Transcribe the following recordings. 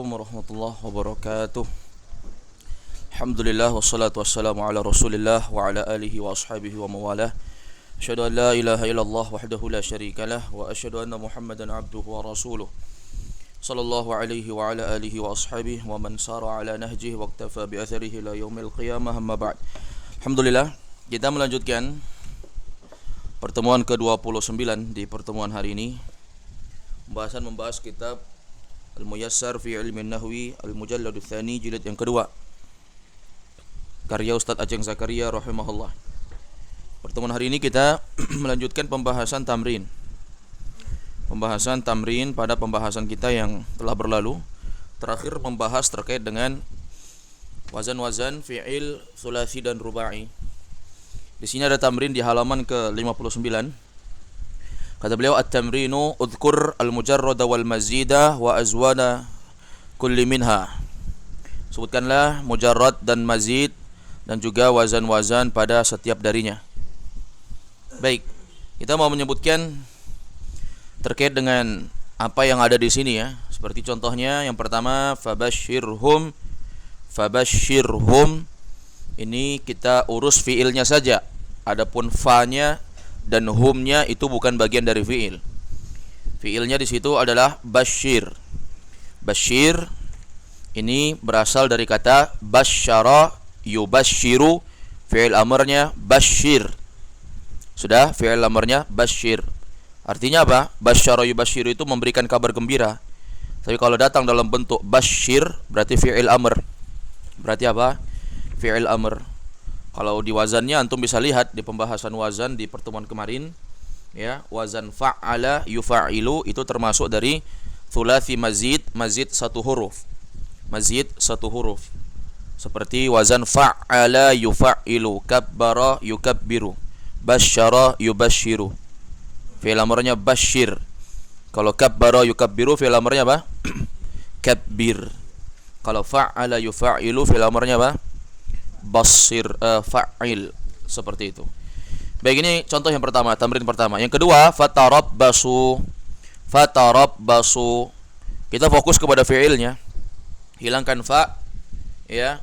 Warahmatullahi wabarakatuh. Alhamdulillah wassalatu wassalamu ala Rasulillah wa ala alihi wa ashabihi wa mawalah. Asyhadu an la ilaha illallah wahdahu la syarikalah wa asyhadu anna Muhammadan abduhu wa rasuluh. Sallallahu alaihi wa ala alihi wa ashabihi wa man sara ala nahjihi wa iktafa bi atharihi ila yaumil qiyamah, amma ba'd. Alhamdulillah, kita melanjutkan pertemuan ke-29 di pertemuan hari ini. Membahas kitab Al-Muyassar fi Ilmi Nahwi Al-Mujallad Tsani jilid yang kedua, karya Ustaz Aceng Zakaria rahimahullah. Pertemuan hari ini kita melanjutkan pembahasan tamrin. Pembahasan tamrin pada pembahasan kita yang telah berlalu. Terakhir membahas terkait dengan wazan-wazan fi'il sulasi dan rubai. Di sini ada tamrin di halaman ke-59. Kata beliau, at-tamrinu udhkur al-mujarrada wal mazida wa azwana kulli minha. Sebutkanlah mujarrad dan mazid dan juga wazan-wazan pada setiap darinya. Baik, kita mau menyebutkan terkait dengan apa yang ada di sini ya. Seperti contohnya yang pertama, fabashshirhum. Fabashshirhum ini kita urus fiilnya saja. Adapun fa-nya dan humnya itu bukan bagian dari fiil. Fiilnya di situ adalah basyir. Basyir ini berasal dari kata basyara yubasyiru, fiil amrnya basyir. Sudah, fiil amrnya basyir. Artinya apa? Basyara yubasyiru itu memberikan kabar gembira. Tapi kalau datang dalam bentuk basyir berarti fiil amr. Berarti apa? Fiil amr. Kalau di wazannya antum bisa lihat di pembahasan wazan di pertemuan kemarin ya, wazan fa'ala yufa'ilu itu termasuk dari thulathi mazid, mazid satu huruf. Mazid satu huruf. Seperti wazan fa'ala yufa'ilu, kabbara yukabbiru, basyara yubasyiru. Fi'il amrnya basyir. Kalau kabbara yukabbiru fi'il amrnya apa? Kabbir. Kalau fa'ala yufa'ilu fi'il amrnya apa? Basir, fa'il, seperti itu. Baik, ini contoh yang pertama, tamrin pertama. Yang kedua, fatarabbasu. Fatarabbasu. Kita fokus kepada fi'ilnya. Hilangkan fa ya.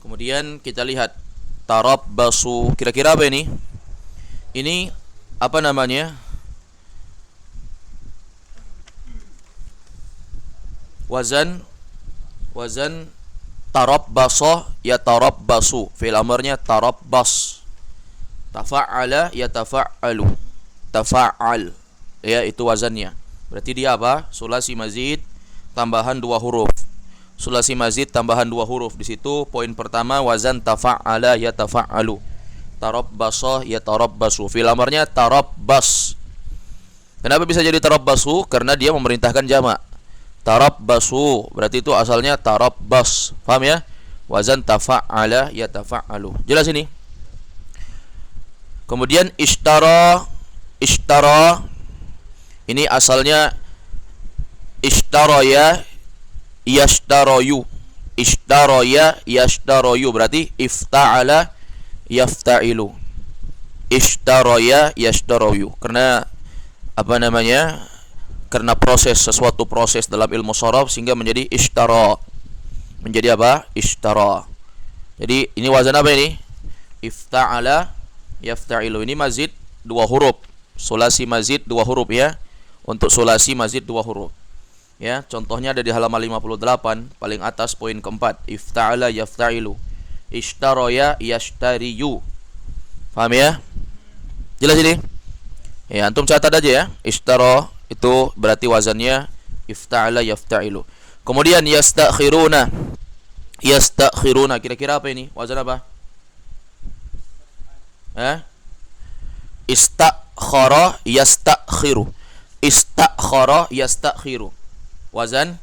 Kemudian kita lihat tarabbasu. Kira-kira apa ini? Ini apa namanya? Wazan tarabbasa yatarabbasu. Fi'il amrnya tarabbas. Tafa'ala yatafa'alu. Tafa'al. Ya, itu wazannya. Berarti dia apa? Sulasi mazid tambahan 2 huruf. Sulasi mazid tambahan 2 huruf. Di situ poin pertama wazan tafa'ala yatafa'alu. Tarabbasa yatarabbasu. Fi'il amrnya tarabbas. Kenapa bisa jadi tarabbasu? Karena dia memerintahkan jamak. Tarabbasu berarti itu asalnya tarabbas. Paham ya? Wazan tafa'ala yatafa'alu. Jelas ini? Kemudian ishtara. Ishtara ini asalnya ishtaraya yashtarayu. Ishtaraya yashtarayu berarti ifta'ala yafta'ilu. Ishtaraya yashtarayu. Karena apa namanya? Karena sesuatu proses dalam ilmu sharaf sehingga menjadi ishtara. Menjadi apa? Ishtara. Jadi ini wazan apa ini? Ifta'ala yafta'ilu. Ini mazid 2 huruf. Sulasi mazid 2 huruf ya. Untuk sulasi mazid 2 huruf. Ya, contohnya ada di halaman 58 paling atas poin keempat. Ifta'ala yafta'ilu. Ishtaraya yashtariyu. Paham ya? Jelas ini? Ya, antum catat aja ya. Ishtara itu berarti wazannya ifta'ala yafta'ilu. Kemudian yastakhiruna. Yastakhiruna kira-kira apa ini? Wazan apa? Istakhara yastakhiru. Istakhara yastakhiru. Wazan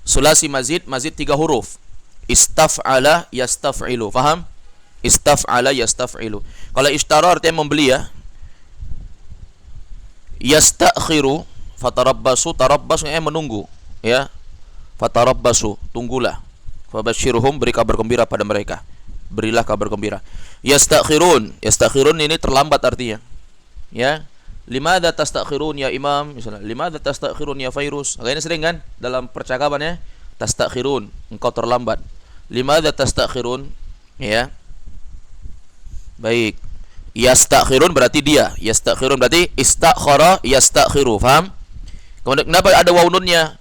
sulasi mazid 3 huruf. Istaf'ala yastaf'ilu. Faham? Istaf'ala yastaf'ilu. Kalau ishtara artinya membeli ya. Yastakhiru, fatarabbasu, tarabbasu menunggu ya. Fatarabbasu, tunggulah. Fabashshirhum, beri kabar gembira pada mereka. Berilah kabar gembira. Yastakhirun, yastakhirun ini terlambat artinya. Ya. Limadza tastakhirun ya Imam? Misalnya, limadza tastakhirun ya Fairuz? Agaknya sering kan dalam percakapan ya, tastakhirun, engkau terlambat. Limadza tastakhirun? Ya. Baik. Yastakhirun berarti dia. Yastakhirun berarti istakhara yastakhiru. Faham? Kemudian kenapa ada waw nunnya?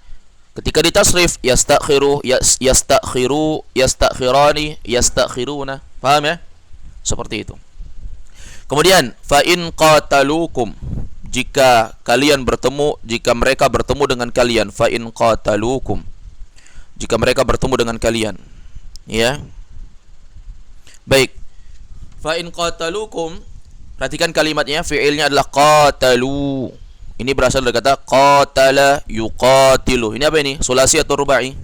Ketika ditasrif yastakhiru, yastakhiru, yastakhirani, yastakhiruna. Paham ya? Seperti itu. Kemudian fa in qatalukum, jika kalian bertemu, jika mereka bertemu dengan kalian, fa in qatalukum, jika mereka bertemu dengan kalian, ya. Baik. Fa in qatalukum, perhatikan kalimatnya, fiilnya adalah qatalu. Ini berasal dari kata qatala yuqatilu. Ini apa ini? Sulasi atau rubai?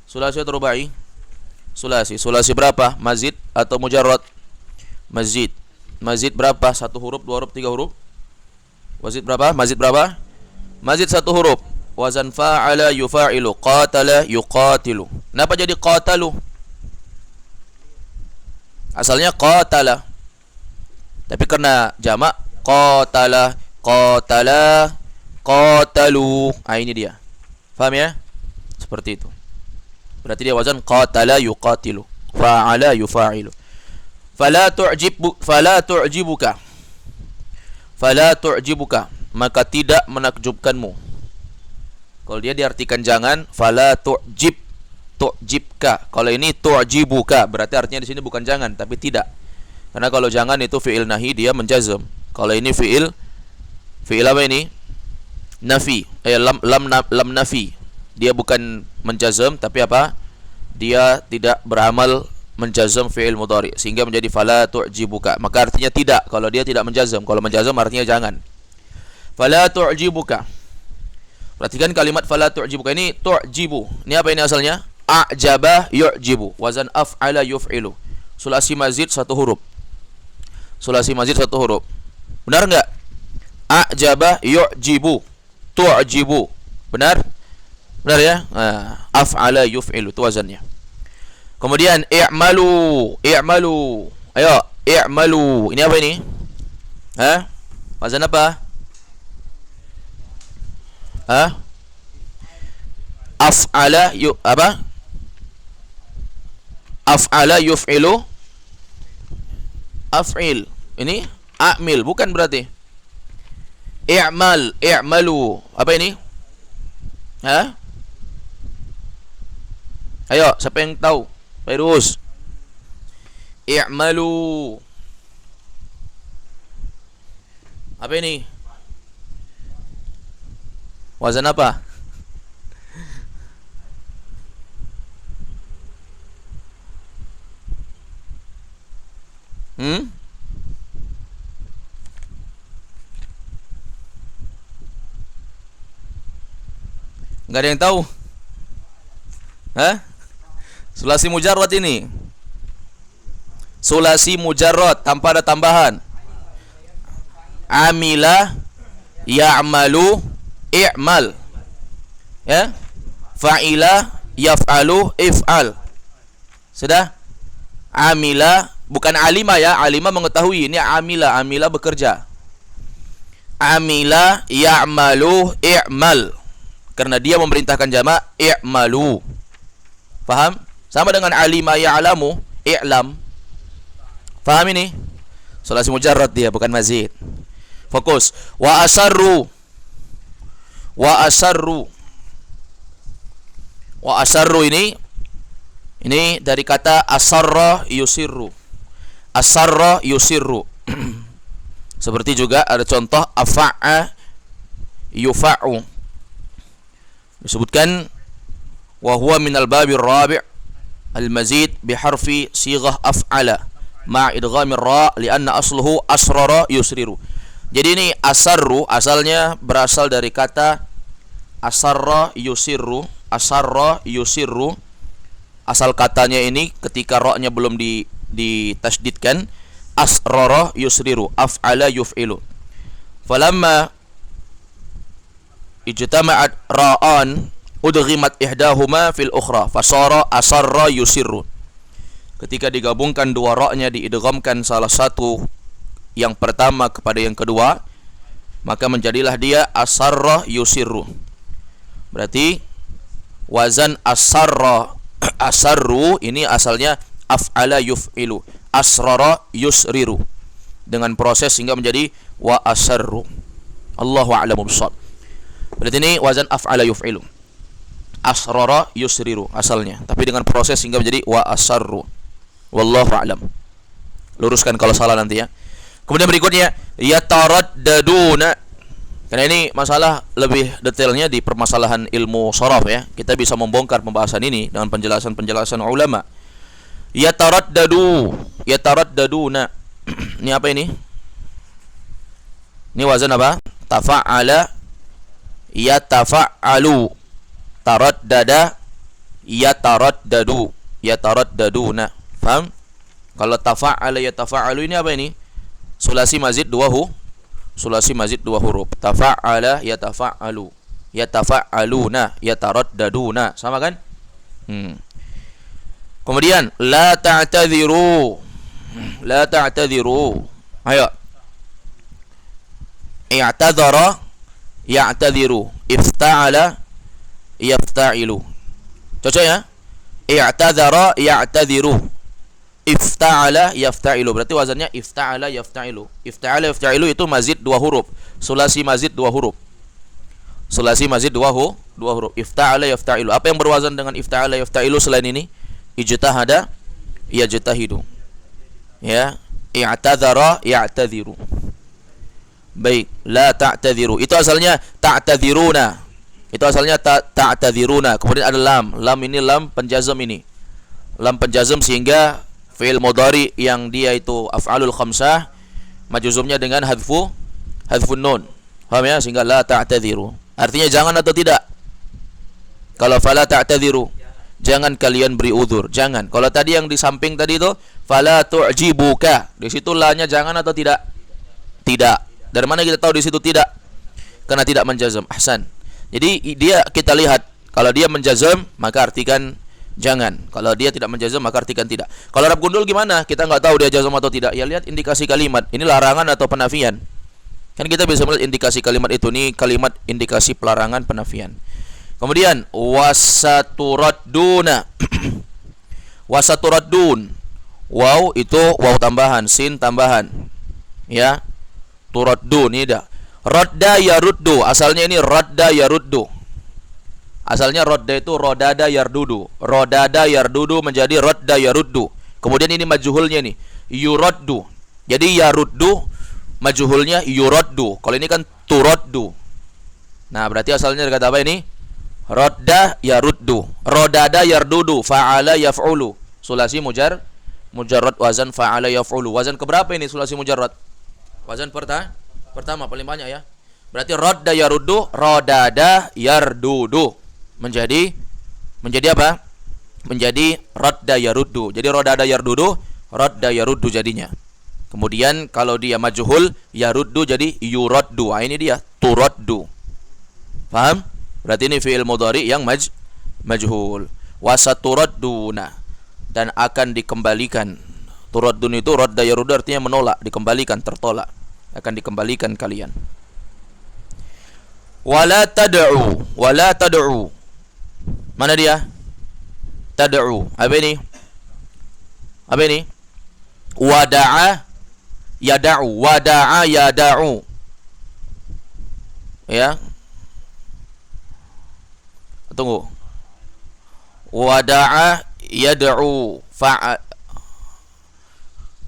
Sulasi atau rubai? Sulasi. Sulasi berapa? Mazid atau mujarrad? Mazid. Mazid berapa? Satu huruf, dua huruf, tiga huruf? Mazid berapa? Mazid berapa? Mazid satu huruf. Wazan fa'ala yufa'ilu, qatala yuqatilu. Kenapa jadi qatalu? Asalnya qatala, tapi karena jamak qatala, qatala, qatalu. Ini dia. Paham ya? Seperti itu. Berarti dia wazan qatala yuqatilu, fa'ala yufa'ilu. Fala tu'jibuka, fala tu'jibuka, maka tidak menakjubkanmu. Kalau dia diartikan jangan, fala tu'jibka. Kalau ini tu'jibuka, berarti artinya di sini bukan jangan tapi tidak. Karena kalau jangan itu fi'il nahi, dia menjazm. Kalau ini fi'il apa ini? Nafi. Lam nafi. Dia bukan menjazm tapi apa? Dia tidak beramal menjazm fi'il mudhari, sehingga menjadi fala tu'jibuka. Maka artinya tidak kalau dia tidak menjazm. Kalau menjazm artinya jangan. Fala tu'jibuka. Perhatikan kalimat fala tu'jibuka ini, tu'jibu. Ini apa ini asalnya? A'jaba yu'jibu. Wazan af'ala yuf'ilu. Sulasi mazid satu huruf. Sulasi mazid satu huruf. Benar enggak? A'jaba yu'jibu, tu'jibu. Benar? Benar ya? Af'ala yuf'ilu itu wazannya. Kemudian i'malu, i'malu. Ayo, i'malu. Ini apa ini? Wazan apa? Af'ala apa? Af'ala yuf'ilu, af'il. Ini a'mil, bukan berarti. I'mal, i'malu. Apa ini? Ayo, siapa yang tahu? Fairuz. I'malu. Apa ini? Wazan apa? Nggak ada yang tahu? Sulasi mujarrad ini. Sulasi mujarrad tanpa ada tambahan. Amila, ya'malu, i'mal. Ya? Fa'ila, yaf'alu, if'al. Sudah? Amila, bukan alima ya. Alima mengetahui. Ini amila, amila bekerja. Amila, ya'malu, i'mal. Karena dia memerintahkan jamak, i'malu. Paham? Sama dengan alima ya'lamu, i'lam. Paham ini? Sulasi mujarrad dia, bukan mazid. Fokus. Wa asarru. Wa asarru. Wa asarru ini dari kata asarra yusirru. Asarra yusirru. Seperti juga ada contoh afa'a yufa'u. Disebutkan wa huwa minal babir rabi' al-mazid biharfi sighah af'ala ma' idghamir ra lianna asluhu asrara yusriru. Jadi ini asarru asalnya berasal dari kata asarra yusirru. Asarra yusirru, asal katanya ini ketika ra-nya belum ditasydidkan, asrara yusriru, af'ala yuf'ilu. Falamma ijtama'at ra'an udghimat ihdahuma fil ukhra fasara asarra yusirru. Ketika digabungkan dua ra-nya, diidghamkan salah satu yang pertama kepada yang kedua, maka menjadilah dia asarra yusirru. Berarti wazan asarra asarru ini asalnya af'ala yuf'ilu, asrara yusriru, dengan proses sehingga menjadi wa asarru. Allahu a'lamu bishawab. Berarti ini wazan af'ala yuf'ilu, asrara yusriru asalnya, tapi dengan proses sehingga menjadi wa asarru. Wallahu a'lam. Luruskan kalau salah nanti ya. Kemudian berikutnya yataraddaduna. Karena ini masalah lebih detailnya di permasalahan ilmu sharaf ya. Kita bisa membongkar pembahasan ini dengan penjelasan-penjelasan ulama. Yataraddaduna. Ini apa ini? Ini wazan apa? Tafa'ala yatafa'alu. Taraddada yataraddadu. Yataraddaduna. Faham? Kalau tafa'ala yatafa'alu ini apa ini? Sulasi mazid dua huruf. Tafa'ala yatafa'alu, yatafa'aluna, yataraddaduna. Sama kan? Kemudian la ta'tadhiru. La ta'tadhiru. Ayo. I'tadhara ya'tadhiru. Ifta'ala yafta'ilu. Cocok ya? I'tadhara ya'tadhiru. Ifta'ala yafta'ilu. Berarti wazannya ifta'ala yafta'ilu. Ifta'ala yafta'ilu itu mazid dua huruf. Sulasi mazid dua huruf. Sulasi mazid dua huruf. Ifta'ala yafta'ilu. Apa yang berwazan dengan ifta'ala yafta'ilu selain ini? Ijtahada yajtahidu. Ya, i'tadzara ya'tadziru. Baik, la ta'tadziru. Itu asalnya ta'tadziruna. Itu asalnya ta'tadziruna. Kemudian ada lam. Lam ini lam penjazm ini. Lam penjazm sehingga fi'il mudhari yang dia itu af'alul khamsah majzumnya dengan hadfun nun. Paham ya? Sehingga la ta'tadziru. Artinya jangan atau tidak? Kalau fala ta'tadziru, jangan kalian beri uzur. Jangan. Kalau tadi yang di samping tadi itu fala tu'jibuka, di situ la-nya jangan atau tidak? Tidak. Dari mana kita tahu di situ tidak? Karena tidak menjazam. Ahsan. Jadi dia kita lihat kalau dia menjazam maka artikan jangan. Kalau dia tidak menjazam maka artikan tidak. Kalau Arab gundul gimana? Kita nggak tahu dia jazam atau tidak. Ya lihat indikasi kalimat. Ini larangan atau penafian. Kan kita bisa melihat indikasi kalimat itu. Ini kalimat indikasi pelarangan penafian. Kemudian wasaturadduna. Wasaturaddun. Waw itu waw tambahan, sin tambahan. Ya. Turaddun ini dah. Radda yaruddu. Asalnya ini radda yaruddu. Asalnya rodda itu rodada yardudu. Rodada yardudu menjadi rodda yaruddu. Kemudian ini majhulnya nih, yuraddu. Jadi yaruddu majhulnya yuraddu. Kalau ini kan turaddu. Nah, berarti asalnya dari kata apa ini? Rodda yaruddu. Rodada yardudu. Fa'ala yaf'ulu. Sulasi mujarrad wazan fa'ala yaf'ulu. Wazan keberapa ini sulasi mujarrad? Wazan pertama paling banyak ya. Berarti rodda yaruddu, rodada yardudu. Menjadi apa? Menjadi radda yaruddu. Jadi radada yardudu, radda yaruddu jadinya. Kemudian kalau dia majhul, yaruddu jadi yuraddu. Ah, ini dia turaddu. Paham? Berarti ini fi'il mudhari yang majhul. Wasaturadduna, dan akan dikembalikan. Turaddun itu radda yaruddu artinya menolak, dikembalikan, tertolak. Akan dikembalikan kalian. Wala tad'u. Mana dia? Tad'u. Apa ini? Wada'a yada'u. Wada'a yada'u. Ya. Tunggu. Wada'a yad'u.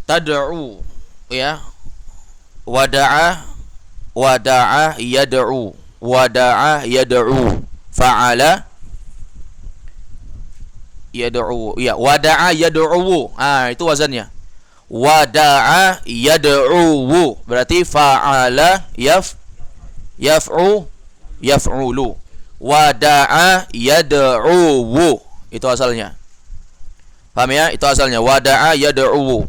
Tad'u. Ya. Wada'a yad'u. Wada'a yad'u. Fa'ala yad'u. Ya, wada'a yad'u. Ah, itu wazannya. Wada'a yad'u. Berarti fa'ala yaf'ulu. Wada'a yad'u. Itu asalnya. Paham ya? Itu asalnya wada'a yad'u.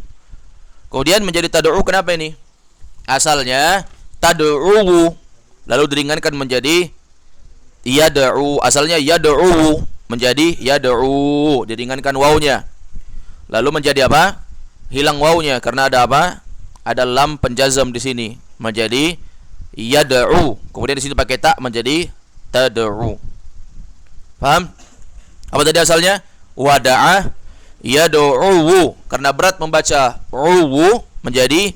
Kemudian menjadi tad'u kenapa ini? Asalnya tad'u lalu diringankan menjadi yad'u. Asalnya yad'u menjadi yad'u, diringankan wawnya. Lalu menjadi apa? Hilang wawnya karena ada apa? Ada lam penjazam di sini. Menjadi yad'u. Kemudian di sini pakai ta menjadi tad'u. Paham? Apa tadi asalnya? Wada'a yad'u. Karena berat membaca uwu menjadi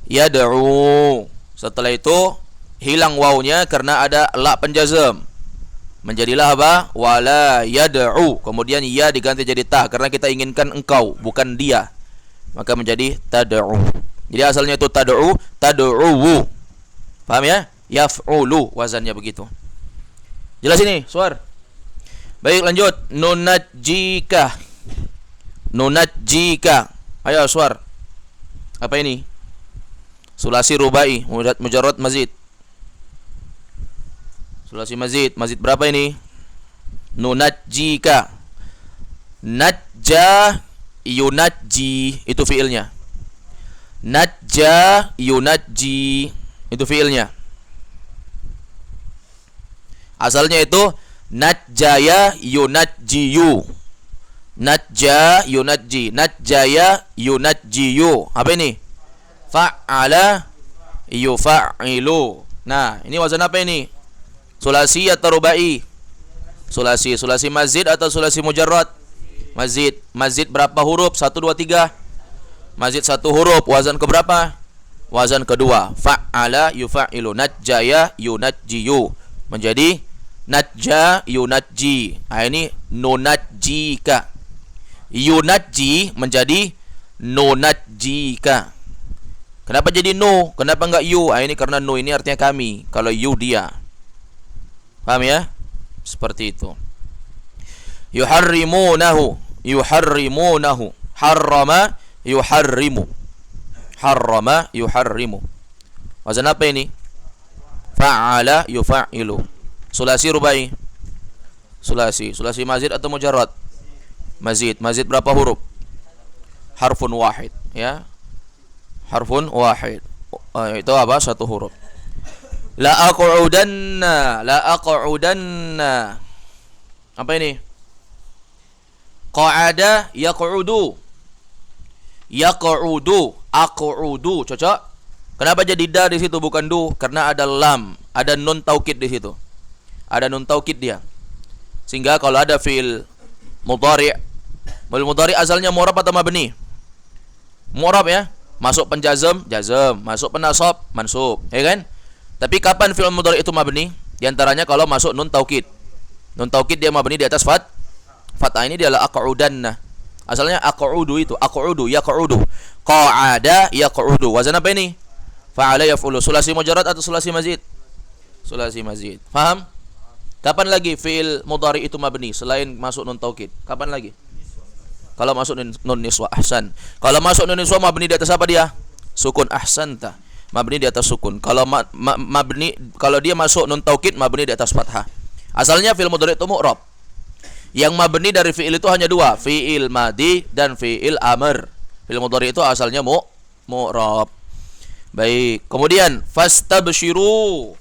yad'u. Setelah itu hilang wawunya karena ada la penjazam. Menjadilah apa? Wala yad'u. Kemudian ya diganti jadi ta karena kita inginkan engkau, bukan dia. Maka menjadi tad'u. Jadi asalnya itu tad'u, tad'u. Paham ya? Yaf'ulu wazannya begitu. Jelas ini, Suar? Baik, lanjut. Nunajjika. Nunajjika. Ayo, Suar. Apa ini? Sulasi rubai, mujarrad mazid. Sulasi mazid. Mazid berapa ini? Nunajjika. Najja yunajji, itu fiilnya. Najja yunajji, itu fiilnya. Asalnya itu najjaya yunajjiyu. Najja yunajji. Najjaya yunajjiyu. Apa ini? Fa'ala yufa'ilu. Nah, ini wazan apa ini? Sulasi atau rubai? Sulasi. Sulasi mazid atau sulasi mujarrad? Mazid. Mazid berapa huruf? 1, 2, 3. Mazid 1 huruf. Wazan keberapa? Wazan kedua. Fa'ala yufa'ilu. Najjaya yunajjiyu. Menjadi najja yunajji. Nah, ini nunajjika. Yunajji menjadi nunajjika. Kenapa jadi nu? Kenapa enggak yu? Nah, ini karena nu ini artinya kami. Kalau yu dia. Paham ya? Seperti itu. Yuharrimunahu. Yuharrimunahu. Harrama yuharrimu. Harrama yuharrimu. Wazan apa ini? Fa'ala yufa'ilu. Sulasi rubai. Sulasi. Sulasi mazid atau mujarrad? Mazid. Mazid berapa huruf? Harfun wahid, ya. Harfun wahid. Itu apa? 1 huruf. La aq'udanna. La aq'udanna. Apa ini? Qa'ada yaq'udu. Yaq'udu. Aq'udu. Cocok? Kenapa jadi da di situ bukan du? Karena ada lam, ada nun taukid di situ. Ada nun taukid dia. Sehingga kalau ada fi'il mudhari', fi'il mudhari' asalnya mu'rab atau mabni? Mu'rab ya. Masuk penjazam, jazam, masuk penasab, mansub, ya kan? Tapi kapan fi'il mudhari' itu mabni? Di antaranya kalau masuk nun taukid. Nun taukid dia mabni di atas fathah. Ini dia adalah aq'udanna. Asalnya aq'udu itu, aq'udu, yaq'udu. Qa'ada yaq'udu. Wazan apa ini? Fa'ala yaf'ulu. Sulasi mujarrad atau sulasi mazid? Sulasi mazid. Faham? Kapan lagi fi'il mudhari itu mabni selain masuk nun taukid? Kapan lagi? Kalau masuk nun niswa, ahsan. Kalau masuk nun niswa mabni di atas apa dia? Sukun, ahsanta. Mabni di atas sukun. Kalau mabni, kalau dia masuk nun taukid mabni di atas fathah. Asalnya fi'il mudhari itu mu'rab. Yang mabni dari fi'il itu hanya 2, fi'il madi dan fi'il amr. Fi'il mudhari itu asalnya mu'rab. Baik, kemudian fastabshiru.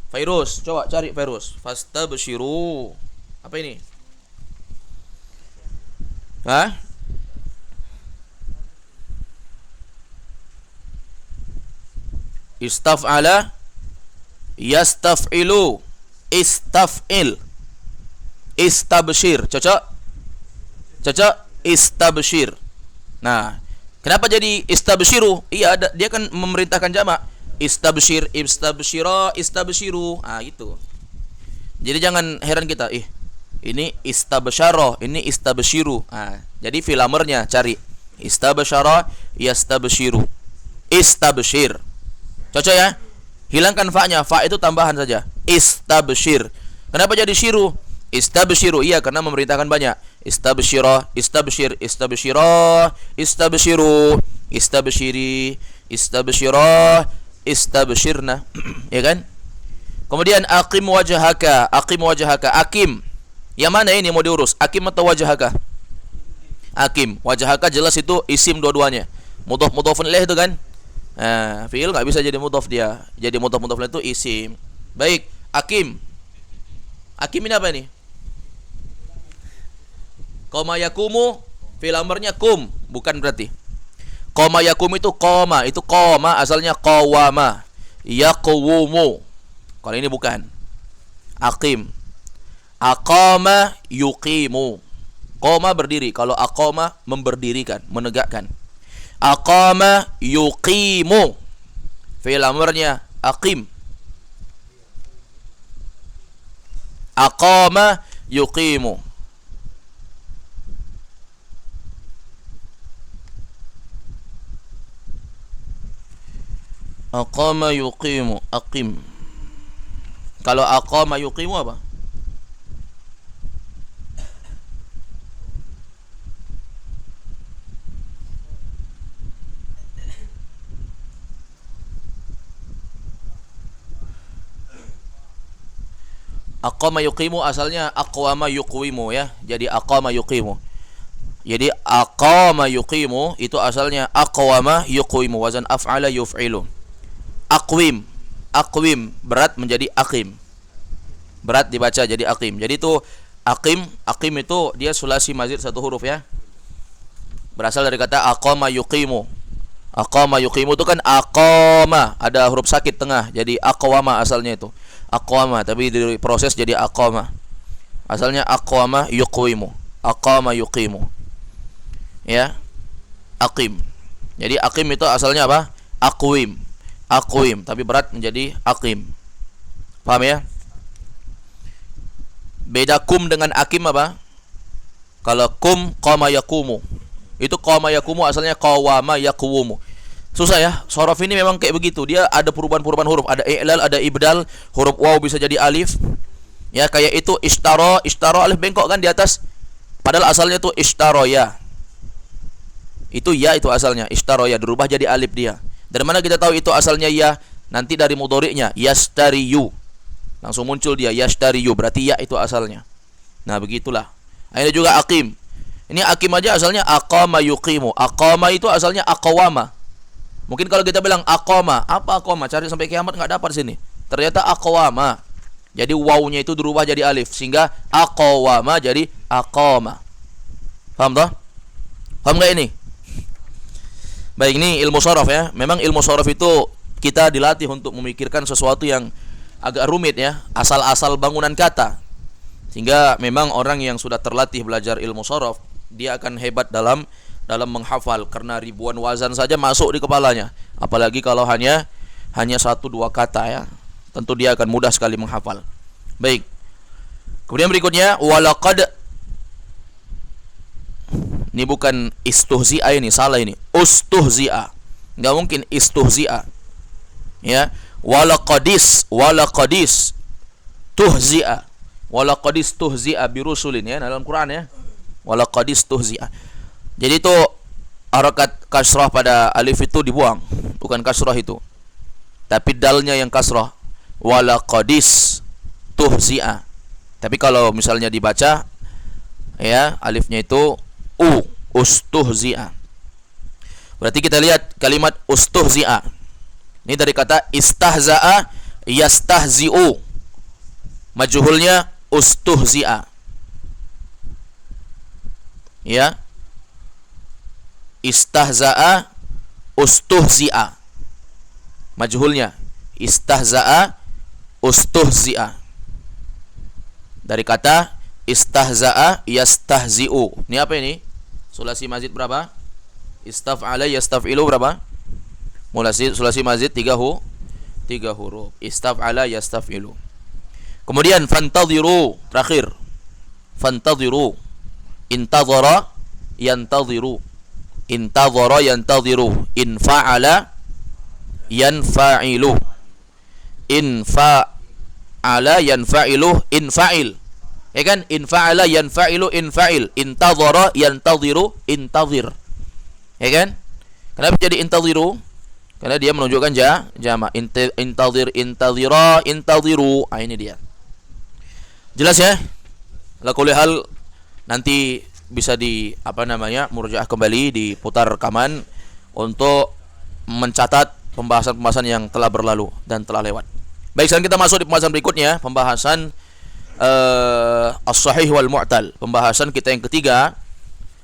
Fairuz, coba cari Fairuz. Fastabshiru. Apa ini? Hah? Istaf'ala yastaf'ilu. Istaf'il. Istabshir. Cocok? Cocok? Istabshir. Nah, kenapa jadi istabshiru? Iya, dia kan memerintahkan jamak. Istabshir, istabshira, istabshiru. Ah, gitu. Jadi jangan heran kita, ini istabsyara, ini istabshiru. Ah, jadi fil amrnya cari istabsyara, yastabshiru. Istabshir. Cocok ya? Hilangkan fa-nya, fa itu tambahan saja. Istabshir. Kenapa jadi syiru? Istabshiru, iya karena memerintahkan banyak. Istabshira, istabshir, istabshira, istabshiru, istabshiri, istabshira, istabshirna. Ya kan? Kemudian aqim wajhaka, aqim wajhaka, aqim. Yang mana ini mau diurus? Aqim atau wajhaka? Aqim, wajhaka jelas itu isim dua-duanya. Mudhaf mudhafun ilaih itu kan? Nah, fi'il enggak bisa jadi mudhaf dia. Jadi mudhaf mudhaf itu isim. Baik, aqim. Aqim ini apa ini? Qoma yakumu, fi'il amrnya kum, bukan berarti. Qoma yakum itu qoma asalnya qawama. yaqwumu. Kalau ini bukan. Aqim. Aqama yuqimu. Qoma berdiri. Kalau aqama memberdirikan, menegakkan. Aqama yuqimu. Fi'il amrnya aqim. Aqama yuqimu. Aqama yuqimu. Aqim. Kalau aqama yuqimu apa? Aqama yuqimu asalnya aqwama yuqwimu ya. Jadi aqama yuqimu. Jadi aqama yuqimu itu asalnya aqwama yuqwimu, wazan af'ala yuf'ilu. Aqwim, aqwim berat menjadi aqim. Berat dibaca jadi aqim. Jadi itu aqim, aqim itu dia sulasi mazid satu huruf ya. Berasal dari kata aqama yuqimu. Aqama yuqimu itu kan aqama, ada huruf sakit tengah. Jadi aqwama asalnya itu. Aqwama, tapi diproses jadi aqama. Asalnya aqwama yuqwimu. Aqama yuqimu. Ya. Aqim. Jadi aqim itu asalnya apa? Aqwim. Aqwim, tapi berat menjadi aqim. Paham ya? Beda kum dengan aqim apa? Kalau kum qama yaqumu. Itu qama yaqumu asalnya qawama yaqwumu. Susah ya, sorof ini memang kayak begitu. Dia ada perubahan-perubahan huruf, ada i'lal, ada ibdal, huruf waw bisa jadi alif. Ya, kayak itu ishtara, ishtara alif bengkok kan di atas. Padahal asalnya itu ishtara ya. Itu ya itu asalnya, ishtara ya, dirubah jadi alif dia. Dari mana kita tahu itu asalnya ya? Nanti dari mudhari'nya, yastariyu. Langsung muncul dia yastariyu, berarti ya itu asalnya. Nah, begitulah. Ini juga aqim. Ini aqim aja asalnya aqama yuqimu. Aqama itu asalnya aqwama. Mungkin kalau kita bilang aqama, apa aqama? Cari sampai kiamat enggak dapat sini. Ternyata aqwama. Jadi wawunya itu dirubah jadi alif sehingga aqwama jadi aqama. Paham toh? Paham enggak ini? Baik, ini ilmu shorof ya. Memang ilmu shorof itu kita dilatih untuk memikirkan sesuatu yang agak rumit ya, asal-asal bangunan kata. Sehingga memang orang yang sudah terlatih belajar ilmu shorof, dia akan hebat dalam menghafal karena ribuan wazan saja masuk di kepalanya. Apalagi kalau hanya 1-2 kata ya. Tentu dia akan mudah sekali menghafal. Baik. Kemudian berikutnya walaqad. Ini bukan istuhzi'a, ini salah ini. Ustuhzi'a. Enggak mungkin istuhzi'a. Ya. Walaqadis tuhzi'a. Walaqadis tuhzi'a birusulin ya dalam Quran ya. Walaqadis tuhzi'a. Jadi itu harakat kasrah pada alif itu dibuang, bukan kasrah itu. Tapi dalnya yang kasrah. Walaqadis tuhzi'a. Tapi kalau misalnya dibaca ya, alifnya itu ustuhzi'a. Berarti kita lihat kalimat ustuhzi'a. Ini dari kata istahza'a yastahzi'u. Majhulnya ustuhzi'a. Ya. Istahza'a ustuhzi'a. Majhulnya istahza'a ustuhzi'a. Dari kata istahza'a yastahzi'u. Ini apa ini? Sulasi mazid berapa? Istaf'ala yastaf'ilu berapa? Sulasi mazid 3 huruf. Istaf'ala yastaf'ilu. Kemudian fantadhiru, terakhir. Fantadhiru. Intadhara yantadhiru. Intadhara yantadhiru. Infa'ala yanfa'ilu. Infa'ala yanfa'ilu. Infa'il. Ya kan? Infa'ala yanfa'ilu. Infa'il. Intadhara yantadhiru. Intadhir. Ya kan? Kenapa jadi intadhiru? Karena dia menunjukkan jama. Intadhir, intadhira, intadhiru. Ini dia. Jelas ya? Ala kulli hal nanti bisa murjaah kembali, diputar rekaman untuk mencatat pembahasan-pembahasan yang telah berlalu dan telah lewat. Baik, sekarang kita masuk di pembahasan berikutnya, pembahasan as-sahih wal mu'tal. Pembahasan kita yang ketiga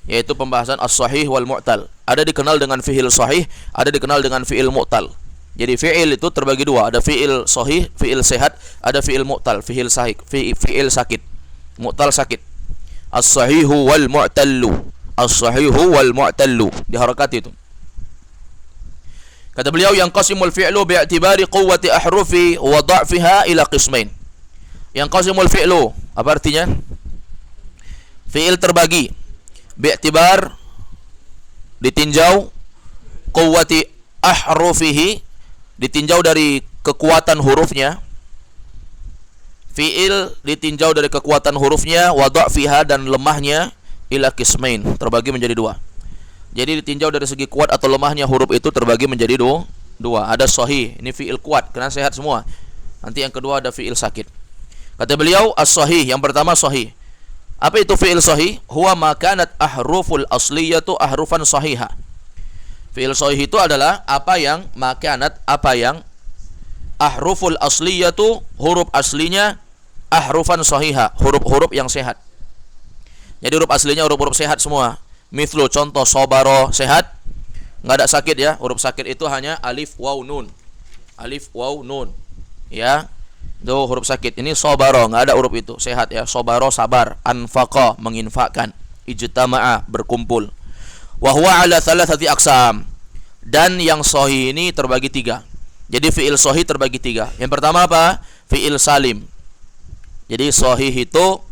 yaitu pembahasan as-sahih wal mu'tal. Ada dikenal dengan fi'il sahih, ada dikenal dengan fi'il mu'tal. Jadi fi'il itu terbagi dua, ada fi'il sahih, fi'il sehat, ada fi'il mu'tal, fi'il sahih, fi'il sakit. Mu'tal sakit. As-sahihu wal mu'tallu. As-sahihu wal mu'tallu. Diharokat itu. Kata beliau, yang qasimul fi'lu bi'atibari quwwati ahrufi wa dha'fiha ila qismain. Yang qasimul fi'lu, apa artinya? Fi'il terbagi bi'atibar, ditinjau, quwwati ahrufihi, ditinjau dari kekuatan hurufnya. Fi'il ditinjau dari kekuatan hurufnya, wa dha'fiha, dan lemahnya, ila qismain, terbagi menjadi dua. Jadi ditinjau dari segi kuat atau lemahnya huruf itu terbagi menjadi dua. Ada sahih, ini fi'il kuat karena sehat semua. Nanti yang kedua ada fi'il sakit. Kata beliau, as-sahih, yang pertama sahih. Apa itu fi'il sahih? Huwa ma kanat ahruful asliyatu ahrufan sahiha. Fi'il sahih itu adalah apa yang ahruful asliyatu, huruf aslinya, ahrufan sahiha, huruf-huruf yang sehat. Jadi huruf aslinya huruf-huruf sehat semua. Mithlu, contoh, sobaro, sehat, nggak ada sakit ya. Huruf sakit itu hanya alif, waw, nun. Alif, waw, nun. Ya, itu huruf sakit. Ini sobaro, nggak ada huruf itu, sehat ya. Sobaro, sabar. Anfaqa, menginfakkan. Ijtama'a, berkumpul. Wahwa ala thalathati aqsam. Dan yang sahih ini terbagi tiga. Jadi fi'il sahih terbagi tiga. Yang pertama apa? Fi'il salim. Jadi sahih itu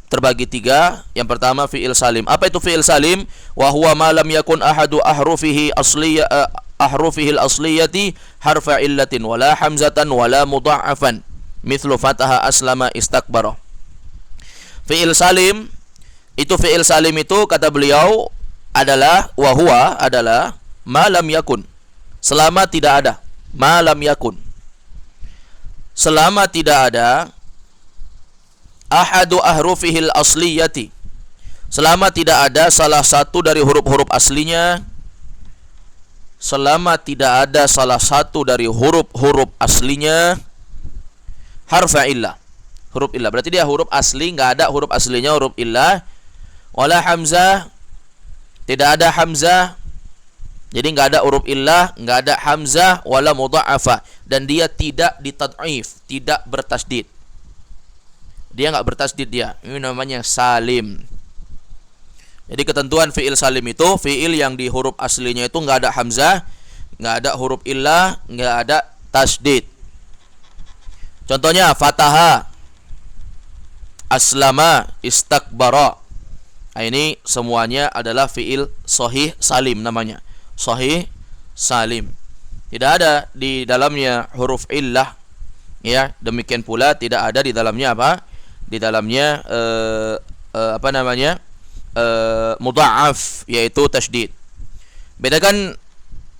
terbagi tiga. Yang pertama fi'il salim. Apa itu fi'il salim? Wa huwa ma lam yakun ahadu ahrufihi al-asliyati harfa illatin wala hamzatan wala mudha'afan mithlu fataha, aslama, istakbara. Fi'il salim itu kata beliau adalah wa huwa adalah ma lam yakun, selama tidak ada. Ma lam yakun, selama tidak ada ahadu ahrufihil asliyati, selama tidak ada salah satu dari huruf-huruf aslinya, selama tidak ada salah satu dari huruf-huruf aslinya, harfa illah, huruf illah, berarti dia huruf asli, nggak ada huruf aslinya huruf illah, wala hamzah, tidak ada hamzah, jadi nggak ada huruf illah, nggak ada hamzah, wala mudha'afa, dan dia tidak ditad'if, tidak bertasdid. Dia nggak bertasdid dia. Ini namanya salim. Jadi ketentuan fi'il salim itu fi'il yang di huruf aslinya itu nggak ada hamzah, nggak ada huruf illah, nggak ada tasdid. Contohnya fataha, aslama, istakbara. Nah, ini semuanya adalah fi'il sahih salim namanya. Sahih salim. Tidak ada di dalamnya huruf illah. Ya, demikian pula tidak ada di dalamnya apa? Di dalamnya mudha'af, yaitu tasydid. Bedakan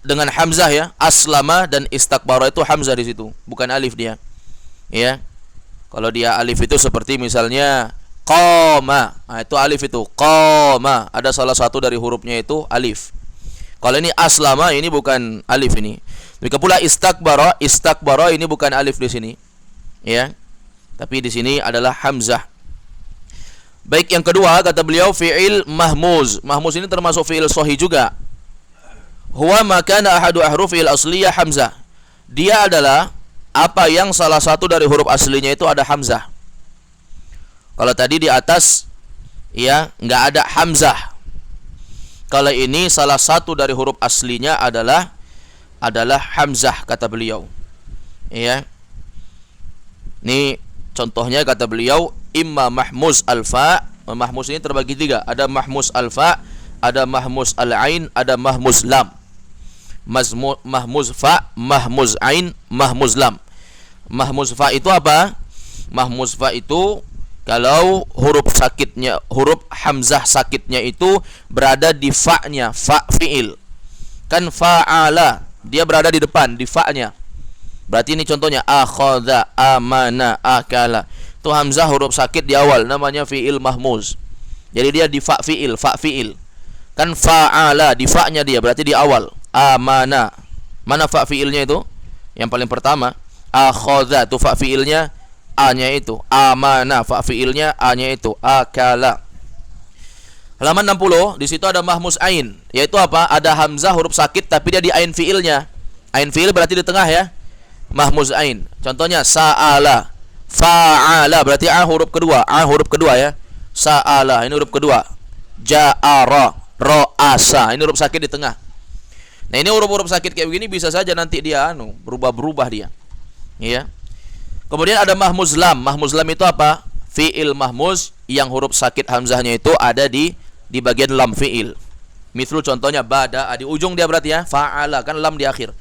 dengan hamzah ya, aslama dan istakbara itu hamzah di situ, bukan alif dia. Ya. Kalau dia alif itu seperti misalnya qama. Nah, itu alif itu. Qama, ada salah satu dari hurufnya itu alif. Kalau ini aslama, ini bukan alif ini. Demikian pula istakbara ini bukan alif di sini. Ya. Tapi di sini adalah hamzah. Baik, yang kedua kata beliau fi'il mahmuz. Mahmuz ini termasuk fi'il sahih juga. Huwa ma kana ahadu ahrufil asliyah hamzah. Dia adalah apa yang salah satu dari huruf aslinya itu ada hamzah. Kalau tadi di atas ya nggak ada hamzah. Kalau ini salah satu dari huruf aslinya adalah hamzah kata beliau. Ya. Ini contohnya kata beliau imma mahmuz alfa. Mahmuz ini terbagi tiga. Ada mahmuz alfa, ada mahmuz al-ain, ada mahmuz lam. Mahmuz fa, mahmuz ain, mahmuz lam. Mahmuz fa itu apa? Mahmuz fa itu kalau huruf sakitnya, huruf hamzah sakitnya itu berada di fa-nya, fa fi'il. Kan fa'ala, dia berada di depan, di fa-nya. Berarti ini contohnya akhadha, amana, akala. Itu hamzah huruf sakit di awal, namanya fi'il mahmuz. Jadi dia di fa fi'il, fa fi'il. Kan fa'ala, di fa-nya dia, berarti di awal. Amana. Mana fa fi'ilnya itu? Yang paling pertama. Akhadha, itu fa fi'ilnya, a-nya itu. Amana, fa fi'ilnya, a-nya itu. Akala. Halaman 60, di situ ada mahmuz ain, yaitu apa? Ada hamzah huruf sakit tapi dia di ain fi'ilnya. Ain fi'il berarti di tengah ya. Mahmuz ain. Contohnya sa'ala, fa'ala berarti a huruf kedua. A huruf kedua ya. Sa'ala ini huruf kedua. Ja'ara, ra'asa ini huruf sakit di tengah. Nah, ini huruf-huruf sakit kayak begini bisa saja nanti dia berubah-berubah dia. Ya. Kemudian ada mahmuz lam. Mahmuz lam itu apa? Fi'il mahmuz yang huruf sakit hamzahnya itu ada di bagian lam fi'il. Misal contohnya bada'a di ujung dia berarti ya. Fa'ala kan lam di akhir.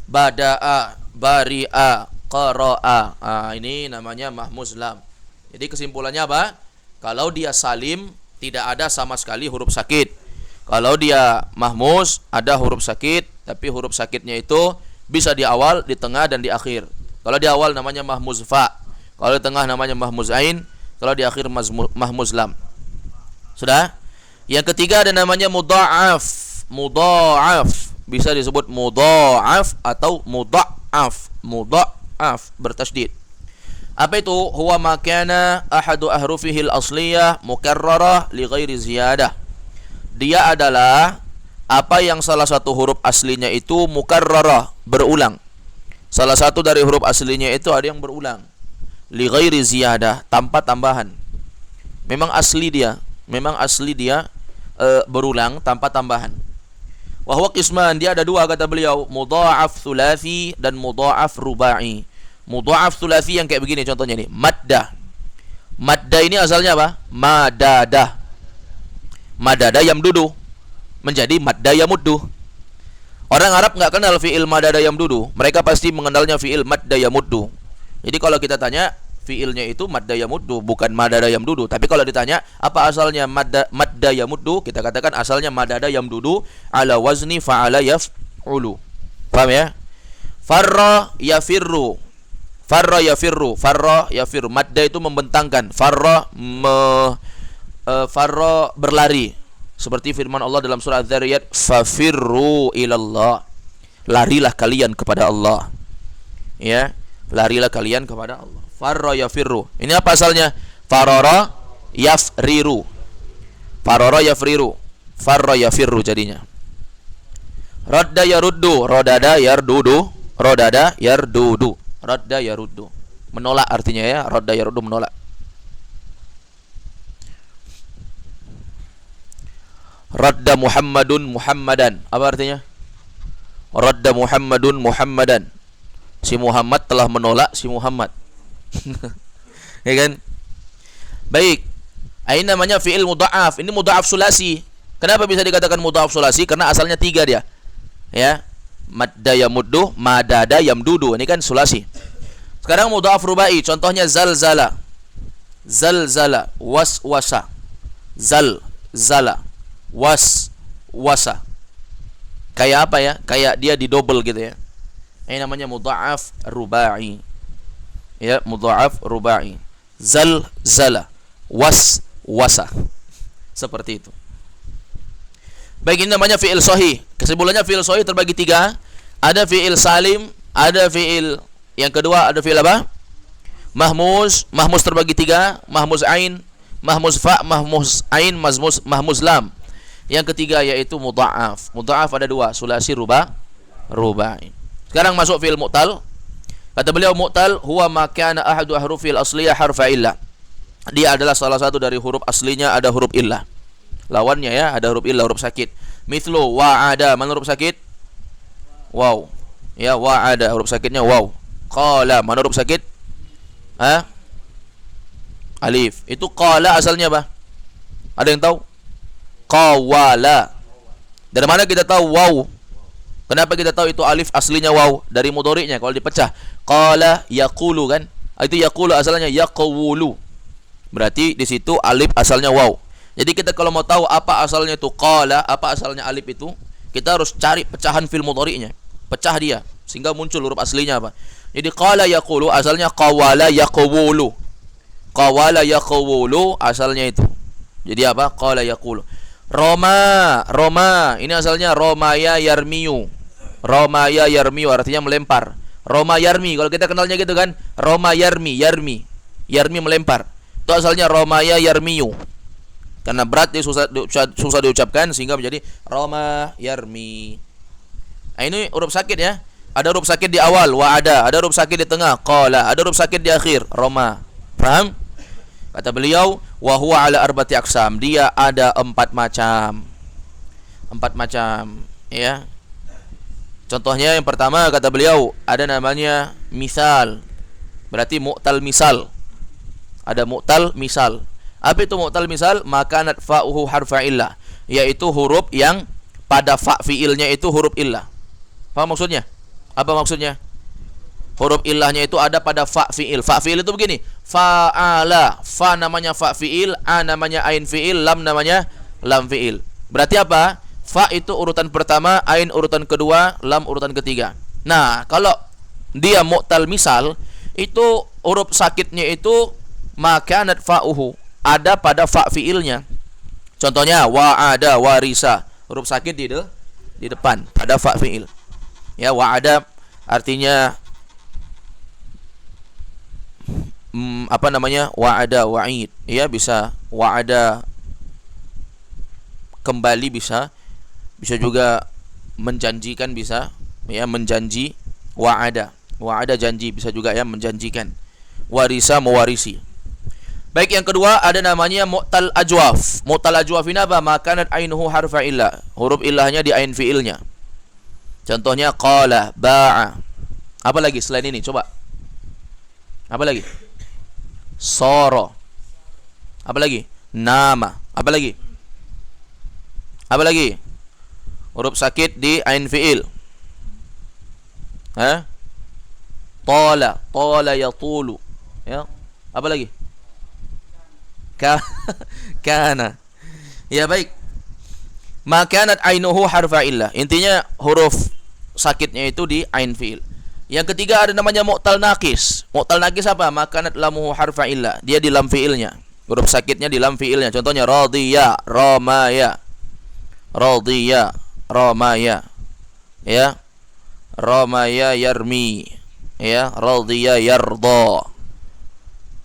Bada'a, bari'a, qara'a. Ini namanya mahmuz lam. Jadi kesimpulannya apa? Kalau dia salim tidak ada sama sekali huruf sakit. Kalau dia mahmuz ada huruf sakit, tapi huruf sakitnya itu bisa di awal, di tengah dan di akhir. Kalau di awal namanya mahmuz fa. Kalau di tengah namanya mahmuz ain. Kalau di akhir mahmuz lam. Sudah? Yang ketiga ada namanya mudha'af. Mudha'af bisa disebut mudha'af atau mudha'af. Mudha'af bertasydid. Apa itu? Huwa ma kana ahadu ahrufihi al-asliyah mukarrarah li ghairi ziyadah. Dia adalah apa yang salah satu huruf aslinya itu mukarrarah, berulang. Salah satu dari huruf aslinya itu ada yang berulang. Li ghairi ziyadah, tanpa tambahan. Memang asli dia berulang tanpa tambahan. Wa huwa qisman, dia ada dua kata beliau, mudha'af thulathi dan mudha'af rubai. Mudha'af thulathi yang kayak begini contohnya nih, madda. Madda ini asalnya apa? Madada. Madada yamdudu menjadi madda yamuddu. Orang Arab nggak kenal fi'il madada yamdudu, mereka pasti mengenalnya fi'il madda yamuddu. Jadi kalau kita tanya fi'ilnya itu madda yamuddu, bukan madada yamdudu. Tapi kalau ditanya apa asalnya madda yamuddu, kita katakan asalnya madada yamdudu ala wazni fa'ala yaf'ulu. Paham ya? Farra yafirru. Farra yafirru. Farra yafirru. Madda itu membentangkan. Farra berlari. Seperti firman Allah dalam surah Az-Zariyat, fafirru ilallah. Larilah kalian kepada Allah. Ya, larilah kalian kepada Allah. Farra yafirru. Ini apa asalnya? Farara yafriru. Farara yafriru. Farra yafirru jadinya. Radda yaruddu. Rodada yardudu. Rodada yardudu. Radda yaruddu. Menolak artinya ya. Radda yaruddu menolak. Radda Muhammadun Muhammadan. Apa artinya? Radda Muhammadun Muhammadan. Si Muhammad telah menolak si Muhammad. Ya kan? Baik. Ini namanya fi'il mudha'af. Ini mudha'af sulasi. Kenapa bisa dikatakan mudha'af sulasi? Karena asalnya 3 dia. Ya. Madda yamuddu, madada yamdudu. Ini kan sulasi. Sekarang mudha'af rubai. Contohnya zalzala. Zalzala, waswasa. Zalzala, waswasa. Kayak apa ya? Kayak dia didouble gitu ya. Ini namanya mudha'af rubai. Ya, mudha'af rubai. Zalzala, waswasa. Seperti itu. Baik, ini namanya fi'il sahih. Kesimpulannya fi'il sahih terbagi 3. Ada fi'il salim, ada fi'il yang kedua ada fi'il apa? Mahmuz. Mahmuz terbagi 3. Mahmuz ain, mahmuz fa, mahmuz ain, mahmuz lam. Yang ketiga yaitu mudha'af. Mudha'af ada 2, sulasi rubai. Sekarang masuk fi'il mu'tal. Kata beliau mu'tal huwa ma kana ahadu ahrufil asliyah harfa illah. Dia adalah salah satu dari huruf aslinya ada huruf illah. Lawannya ya, ada huruf illah, huruf sakit. Mithlu wa'ada, mana huruf sakit? Waw. Ya, wa'ada huruf sakitnya waw. Qala, mana huruf sakit? Alif. Itu qala asalnya apa? Ada yang tahu? Qawala. Dari mana kita tahu waw? Kenapa kita tahu itu alif aslinya waw? Dari mudhari'nya kalau dipecah. Qala yaqulu kan? Itu yaqulu asalnya yaqwulu. Berarti di situ alif asalnya waw. Jadi kita kalau mau tahu apa asalnya itu qala, apa asalnya alif itu, kita harus cari pecahan fil mudhari'nya. Pecah dia sehingga muncul huruf aslinya apa. Jadi qala yaqulu asalnya qawala yaqwulu. Qawala yaqwulu asalnya itu. Jadi apa? Qala yaqulu. Roma ini asalnya romaya yarmiyu. Romaya yarmiyu artinya melempar. Roma yarmi, kalau kita kenalnya gitu kan, Roma yarmi melempar. Itu asalnya romaya yarmiyu. Karena berat dia susah diucapkan sehingga menjadi Roma yarmi. Nah, ini huruf sakit ya. Ada huruf sakit di awal, wa'ada. Ada huruf sakit di tengah, qala. Ada huruf sakit di akhir, roma. Paham? Kata beliau, wa huwa ala arba'ati aqsam. Dia ada 4 macam. 4 macam, ya. Contohnya yang pertama kata beliau, ada namanya misal. Berarti mu'tal misal. Ada mu'tal misal. Apa itu mu'tal misal? Makanat fa'uhu harfa illah, yaitu huruf yang pada fa fiilnya itu huruf illah. Paham maksudnya? Apa maksudnya? Huruf illahnya itu ada pada fa fiil. Fa fiil itu begini, fa'ala. Fa namanya fa fiil, a namanya ain fiil, lam namanya lam fiil. Berarti apa? Fa itu urutan pertama, ain urutan kedua, lam urutan ketiga. Nah, kalau dia mu'tal misal, itu huruf sakitnya itu makanat fa'uhu, ada pada fa fiilnya. Contohnya wa'ada, warisa. Huruf sakit di depan pada fa fiil. Ya, wa'ada artinya apa namanya? Wa'ada, wa'id. Ya, bisa wa'ada kembali, bisa juga menjanjikan, bisa ya, menjanji. Wa'ada janji, bisa juga ya, menjanjikan. Warisa, mewarisi. Baik, yang kedua ada namanya mu'tal ajwaf. Mu'tal ajwaf ini apa? Makanat ainuhu harfa illah. Huruf illahnya di ain fiilnya. Contohnya qala, ba'a. Apa lagi selain ini? Coba. Apa lagi? Soro. Apa lagi? Nama. Apa lagi? Apa lagi? Huruf sakit di ain fiil. Tala, tala yatulu. Ya. Apa lagi? Kana. Ya, baik. Makanat ainuhu harfa illah. Intinya huruf sakitnya itu di ain fiil. Yang ketiga ada namanya mu'tal naqis. Mu'tal naqis apa? Makanat lamuhu harfa illah. Dia di lam fiilnya. Huruf sakitnya di lam fiilnya. Contohnya radiya, ramaya. Radiya, ramaya. Ya. Ramaya yarmi. Ya, radiya yarda.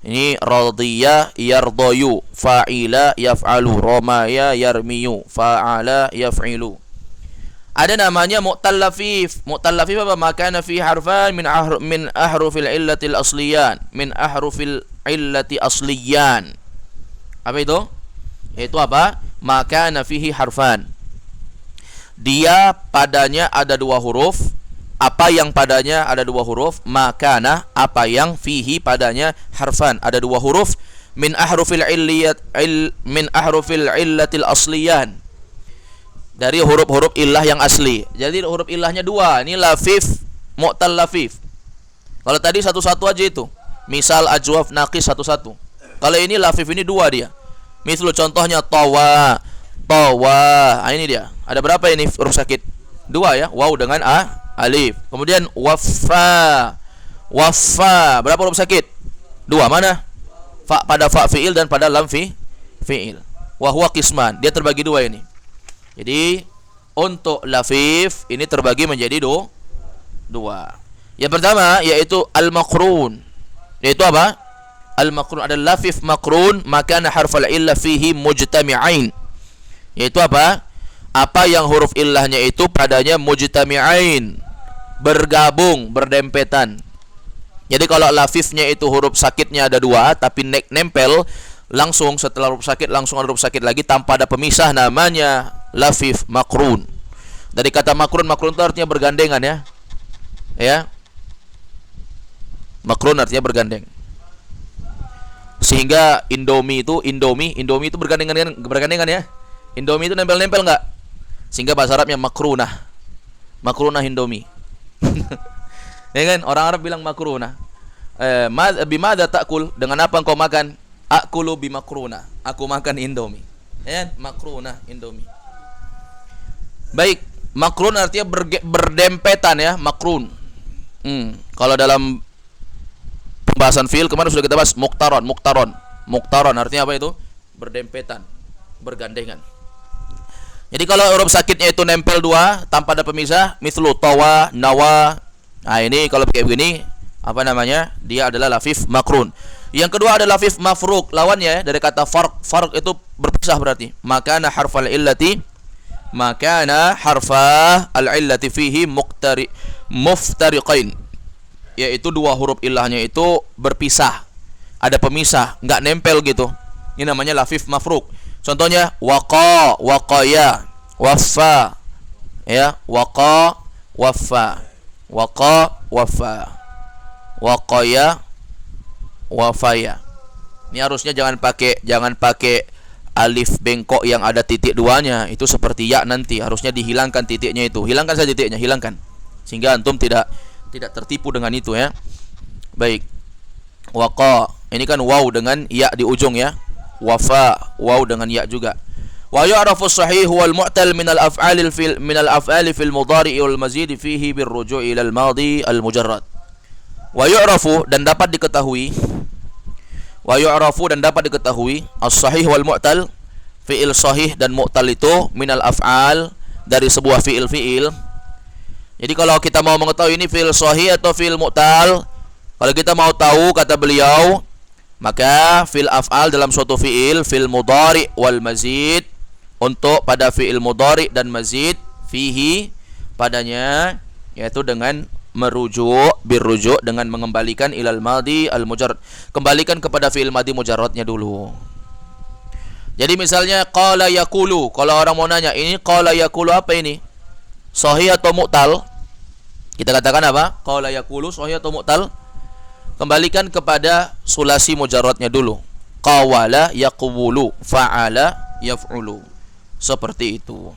Ini radiya yardayu, fa'ila yaf'alu, ramaya yarmiyu, fa'ala yaf'ilu. Ada namanya mu'tal lafif. Mu'tal lafif apa? Makana fi harfan min ahrufil illatil asliyan. Min ahrufil illati asliyan. Apa itu? Itu apa? Makana fihi harfan. Dia padanya ada 2 huruf. Apa yang padanya ada 2 huruf? Makana, apa yang fihi padanya harfan, ada 2 huruf. Min ahrufil illatil asliyan. Dari huruf-huruf illah yang asli. Jadi huruf illahnya 2. Ini lafif, mu'tal lafif. Kalau tadi satu-satu aja itu. Misal, ajwaf, naqis satu-satu. Kalau ini lafif, ini 2 dia. Misal contohnya tawa. Nah, ini dia. Ada berapa ini huruf sakit? 2 ya. Waw dengan alif. Kemudian wafa. Berapa huruf sakit? 2. Mana? Fa pada fa fiil dan pada lam fiil. Wa huwa qisman. Dia terbagi 2 ini. Jadi untuk lafif ini terbagi menjadi 2. Yang pertama yaitu al-maqrun. Yaitu apa? Al-maqrun adalah lafif maqrun maka harfal illah fihi mujtami'ain. Yaitu apa? Apa yang huruf illahnya itu padanya mujtami'ain, bergabung, berdempetan. Jadi kalau lafifnya itu huruf sakitnya ada 2 tapi nempel langsung, setelah huruf sakit langsung ada huruf sakit lagi tanpa ada pemisah, namanya lafif makrun. Dari kata makrun itu artinya bergandengan ya. Ya. Makrun artinya bergandeng. Sehingga Indomie itu bergandengan ya. Indomie itu nempel-nempel enggak? Sehingga bahasa Arabnya makrunah. Makrunah Indomie. Ya kan? Orang Arab bilang makrunah. Bimada ta'kul? Dengan apa engkau makan? Akulu bimakrunah. Aku makan Indomie. Ya, makrunah Indomie. Baik, makrun artinya berdempetan ya, makrun. Kalau dalam pembahasan fiil kemarin sudah kita bahas muktaron. Muktaron artinya apa itu? Berdempetan, bergandengan. Jadi kalau huruf sakitnya itu nempel 2 tanpa ada pemisah, mislu tawa, nawa. Nah, ini kalau kayak begini apa namanya? Dia adalah lafif makrun. Yang kedua adalah lafif mafruq, lawannya dari kata farq. Farq itu berpisah berarti. Makana harfal illati, makana harfa al-illati fihi muftariqain, yaitu dua huruf ilahnya itu berpisah, ada pemisah, nggak nempel gitu. Ini namanya lafif mafruq. Contohnya waqa, waqaya, waffa, ya, waqa, waffa, waqa, waffa, waqaya, wafaya. Ini harusnya jangan pakai alif bengkok yang ada titik duanya, itu seperti ya nanti, harusnya dihilangkan titiknya itu. Hilangkan saja titiknya, hilangkan. Sehingga antum tidak tertipu dengan itu ya. Baik. Waqa, ini kan waw dengan ya di ujung ya. Wafa, waw dengan ya juga. Wa yu'rafu as-sahih wal mu'tal min al-af'ali fil mudhari' wal mazid fihi birruju' ila al-madi al-mujarrad. Wa yu'rafu, dan dapat diketahui as-sahih wal mu'tal, fi'il sahih dan mu'tal itu minal af'al, dari sebuah fi'il. Jadi kalau kita mau mengetahui ini fi'il sahih atau fi'il mu'tal, kalau kita mau tahu, kata beliau, maka fi'il af'al dalam suatu fi'il mudhari' wal mazid, untuk pada fi'il mudhari' dan mazid, fihi, padanya, yaitu dengan birrujuk, dengan mengembalikan ilal madi al mujarrad, kembalikan kepada fi'il madi mujarradnya dulu. Jadi misalnya qala yaqulu, kalau orang mau nanya ini qala yaqulu apa ini, sahih atau mu'tal, kita katakan apa? Qala yaqulu sahih atau mu'tal, kembalikan kepada sulasi mujarradnya dulu. Qawala yaqulu, fa'ala yaf'ulu, seperti itu.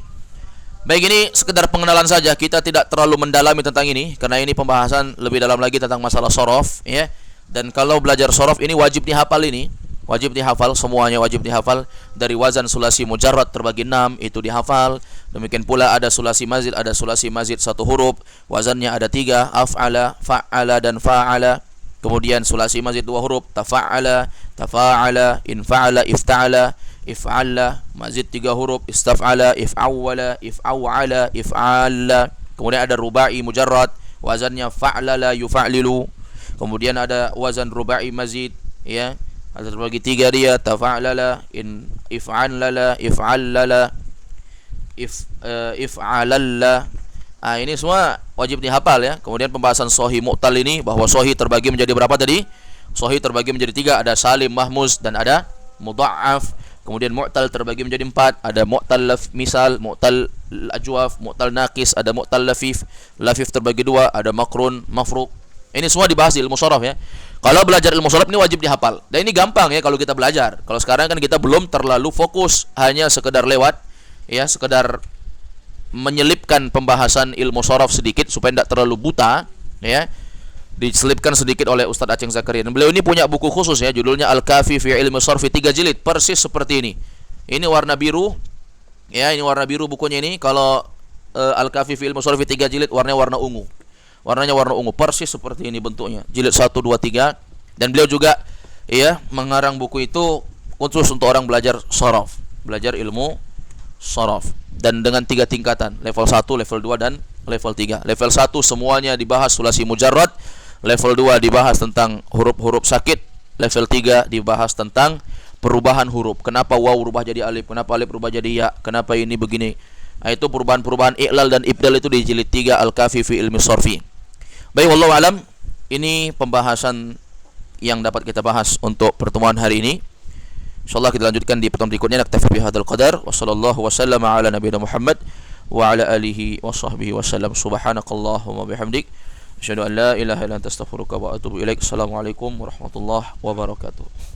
Baik, ini sekedar pengenalan saja, kita tidak terlalu mendalami tentang ini karena ini pembahasan lebih dalam lagi tentang masalah shorof ya. Dan kalau belajar shorof ini wajib dihafal, semuanya wajib dihafal. Dari wazan sulasi mujarrad terbagi 6 itu dihafal. Demikian pula ada sulasi mazid satu huruf, wazannya ada 3, af'ala, fa'ala dan fa'ala. Kemudian sulasi mazid 2 huruf, tafa'ala, tafa'ala, infa'ala, ifta'ala, if'alla, mazid 3 huruf, istaf'ala, if'awwala, if'aw'ala, if'alla. Kemudian ada rubai mujarrad, wazannya fa'lala, yufa'lilu. Kemudian ada wazan rubai mazid ya, ada terbagi 3 dia, tafa'lala, if'anlala, if'allala, if'alalla. Ini semua wajib dihafal ya. Kemudian pembahasan sahih mu'tal ini, bahwa sahih terbagi menjadi berapa tadi? Sahih terbagi menjadi 3, ada salim, mahmuz dan ada mudha'af. Kemudian mu'tal terbagi menjadi 4, ada mu'tal misal, mu'tal ajwaf, mu'tal naqis, ada mu'tal lafif. Lafif terbagi 2, ada makrun, mafruq. Ini semua dibahas di ilmu shorof ya. Kalau belajar ilmu shorof ini wajib dihafal. Dan ini gampang ya kalau kita belajar. Kalau sekarang kan kita belum terlalu fokus, hanya sekedar lewat ya, sekedar menyelipkan pembahasan ilmu shorof sedikit supaya tidak terlalu buta ya, diselipkan sedikit oleh Ustadz Aceng Zakaria. Dan beliau ini punya buku khusus ya, judulnya Al-Kafi fi Ilmi Shorfi, 3 jilid, persis seperti ini. Ini warna biru ya, ini warna biru bukunya ini. Kalau Al-Kafi fi Ilmi Shorfi 3 jilid, warnanya warna ungu, persis seperti ini bentuknya, jilid 1, 2, 3. Dan beliau juga ya mengarang buku itu khusus untuk orang belajar shorof, belajar ilmu shorof, dan dengan 3 tingkatan, level 1, level 2 dan level 3. Level 1 semuanya dibahas sulasi mujarrad, level 2 dibahas tentang huruf-huruf sakit, level 3 dibahas tentang perubahan huruf. Kenapa waw berubah jadi alif, kenapa alif berubah jadi ya, kenapa ini begini. Itu perubahan-perubahan i'lal dan ibdal itu di jilid 3 Al-Kafi fi Ilmi Shorfi. Baik, wallahu alam, ini pembahasan yang dapat kita bahas untuk pertemuan hari ini. InsyaAllah kita lanjutkan di pertemuan berikutnya. Naktafi bihadzal qadar. Wassallallahu wasallama ala nabiyina Muhammad wa ala alihi wa sahbihi wasallam. Subhanakallahumma bihamdik, asyhadu an la ilaha illa anta astaghfiruka wa atubu ilaik. Assalamualaikum warahmatullahi wabarakatuh.